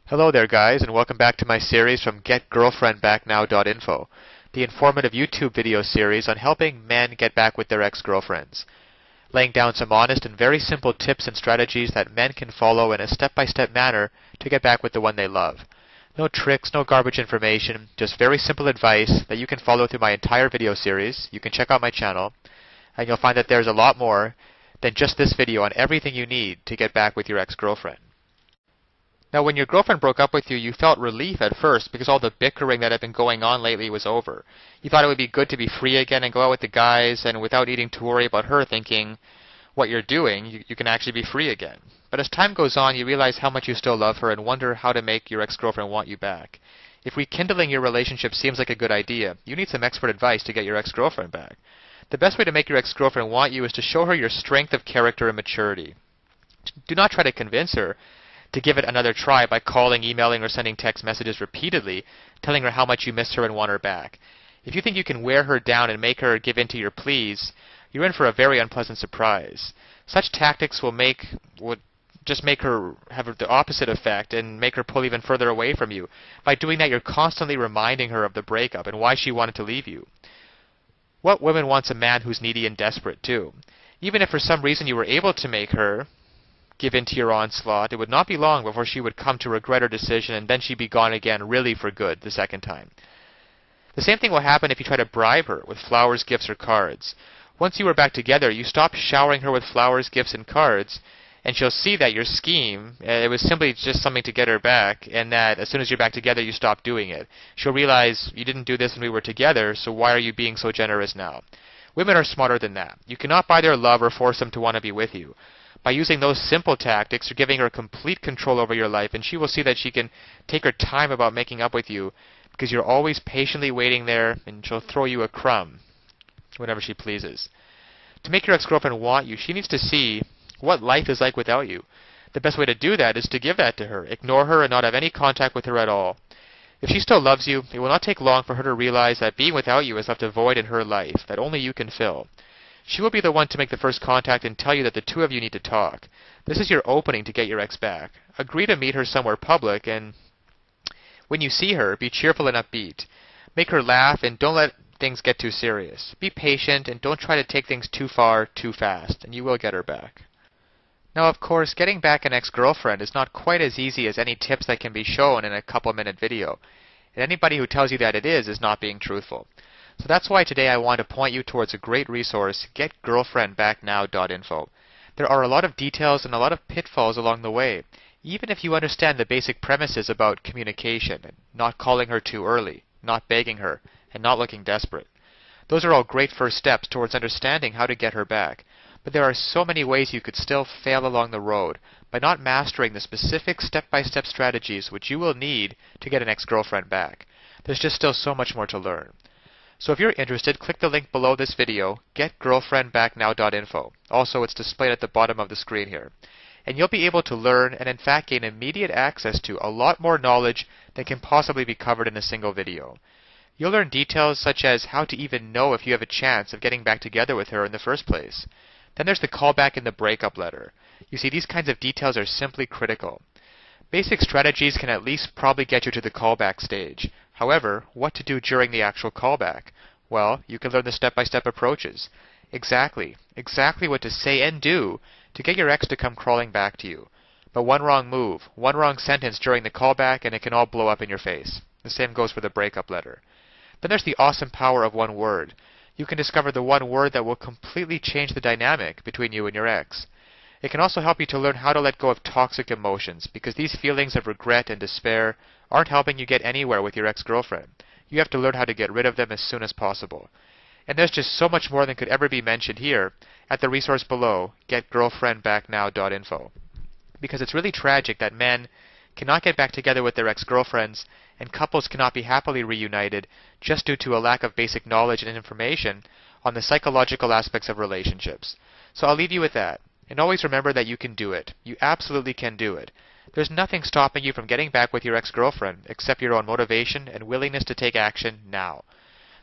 Hello there guys, and welcome back to my series from GetGirlfriendBackNow.info, the informative YouTube video series on helping men get back with their ex-girlfriends, laying down some honest and very simple tips and strategies that men can follow in a step-by-step manner to get back with the one they love. No tricks, no garbage information, just very simple advice that you can follow through my entire video series. You can check out my channel, and you'll find that there's a lot more than just this video on everything you need to get back with your ex-girlfriend. Now, when your girlfriend broke up with you, you felt relief at first because all the bickering that had been going on lately was over. You thought it would be good to be free again and go out with the guys, and without needing to worry about her thinking what you're doing, you can actually be free again. But as time goes on, you realize how much you still love her and wonder how to make your ex-girlfriend want you back. If rekindling your relationship seems like a good idea, you need some expert advice to get your ex-girlfriend back. The best way to make your ex-girlfriend want you is to show her your strength of character and maturity. Do not try to convince her to give it another try by calling, emailing, or sending text messages repeatedly, telling her how much you miss her and want her back. If you think you can wear her down and make her give in to your pleas, you're in for a very unpleasant surprise. Such tactics would just make her have the opposite effect and make her pull even further away from you. By doing that, you're constantly reminding her of the breakup and why she wanted to leave you. What woman wants a man who's needy and desperate too? Even if for some reason you were able to make her give in to your onslaught, it would not be long before she would come to regret her decision, and then she'd be gone again really for good the second time. The same thing will happen if you try to bribe her with flowers, gifts, or cards. Once you are back together, you stop showering her with flowers, gifts, and cards, and she'll see that your scheme, it was simply just something to get her back, and that as soon as you're back together, you stop doing it. She'll realize you didn't do this when we were together, so why are you being so generous now? Women are smarter than that. You cannot buy their love or force them to want to be with you. By using those simple tactics, you're giving her complete control over your life, and she will see that she can take her time about making up with you because you're always patiently waiting there, and she'll throw you a crumb whenever she pleases. To make your ex-girlfriend want you, she needs to see what life is like without you. The best way to do that is to give that to her. Ignore her and not have any contact with her at all. If she still loves you, it will not take long for her to realize that being without you has left a void in her life that only you can fill. She will be the one to make the first contact and tell you that the two of you need to talk. This is your opening to get your ex back. Agree to meet her somewhere public, and when you see her, be cheerful and upbeat. Make her laugh, and don't let things get too serious. Be patient, and don't try to take things too far, too fast, and you will get her back. Now, of course, getting back an ex-girlfriend is not quite as easy as any tips that can be shown in a couple-minute video. And anybody who tells you that it is not being truthful. So that's why today I want to point you towards a great resource, GetGirlfriendBackNow.info. There are a lot of details and a lot of pitfalls along the way, even if you understand the basic premises about communication, and not calling her too early, not begging her, and not looking desperate. Those are all great first steps towards understanding how to get her back. But there are so many ways you could still fail along the road by not mastering the specific step-by-step strategies which you will need to get an ex-girlfriend back. There's just still so much more to learn. So if you're interested, click the link below this video, GetGirlfriendBackNow.info. Also, it's displayed at the bottom of the screen here. And you'll be able to learn and in fact gain immediate access to a lot more knowledge than can possibly be covered in a single video. You'll learn details such as how to even know if you have a chance of getting back together with her in the first place. Then there's the callback and the breakup letter. You see, these kinds of details are simply critical. Basic strategies can at least probably get you to the callback stage. However, what to do during the actual callback? Well, you can learn the step-by-step approaches. Exactly what to say and do to get your ex to come crawling back to you. But one wrong move, one wrong sentence during the callback, and it can all blow up in your face. The same goes for the breakup letter. Then there's the awesome power of one word. You can discover the one word that will completely change the dynamic between you and your ex. It can also help you to learn how to let go of toxic emotions, because these feelings of regret and despair aren't helping you get anywhere with your ex-girlfriend. You have to learn how to get rid of them as soon as possible. And there's just so much more than could ever be mentioned here at the resource below, GetGirlfriendBackNow.info. Because it's really tragic that men cannot get back together with their ex-girlfriends, and couples cannot be happily reunited just due to a lack of basic knowledge and information on the psychological aspects of relationships. So I'll leave you with that. And always remember that you can do it. You absolutely can do it. There's nothing stopping you from getting back with your ex-girlfriend except your own motivation and willingness to take action now.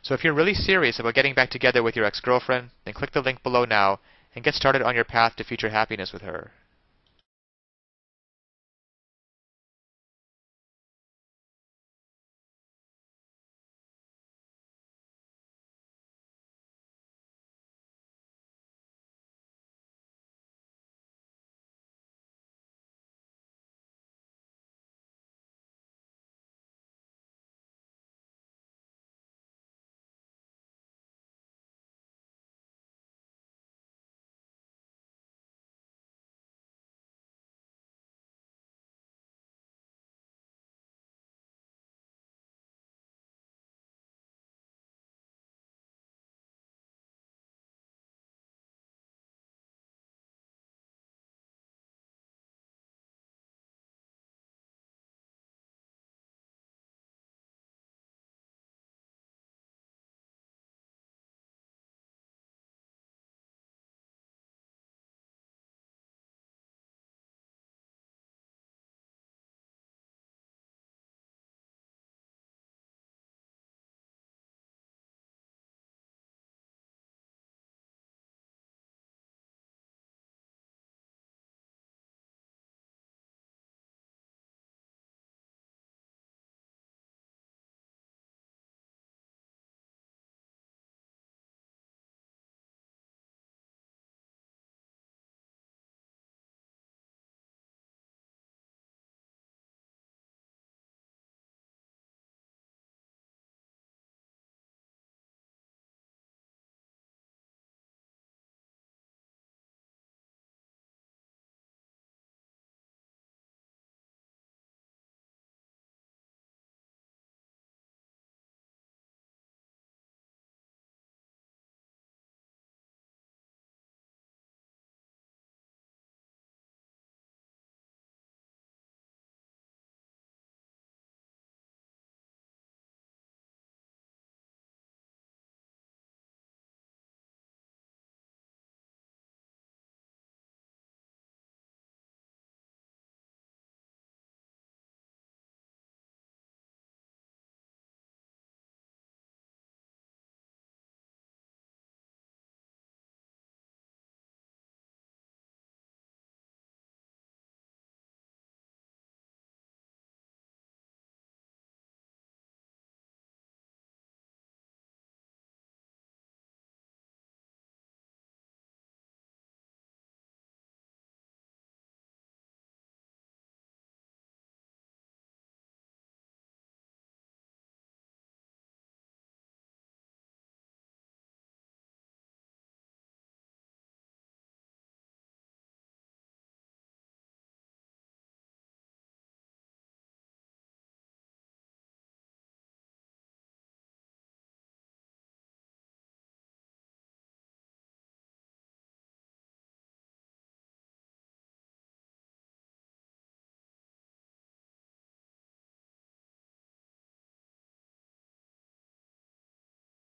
So if you're really serious about getting back together with your ex-girlfriend, then click the link below now and get started on your path to future happiness with her.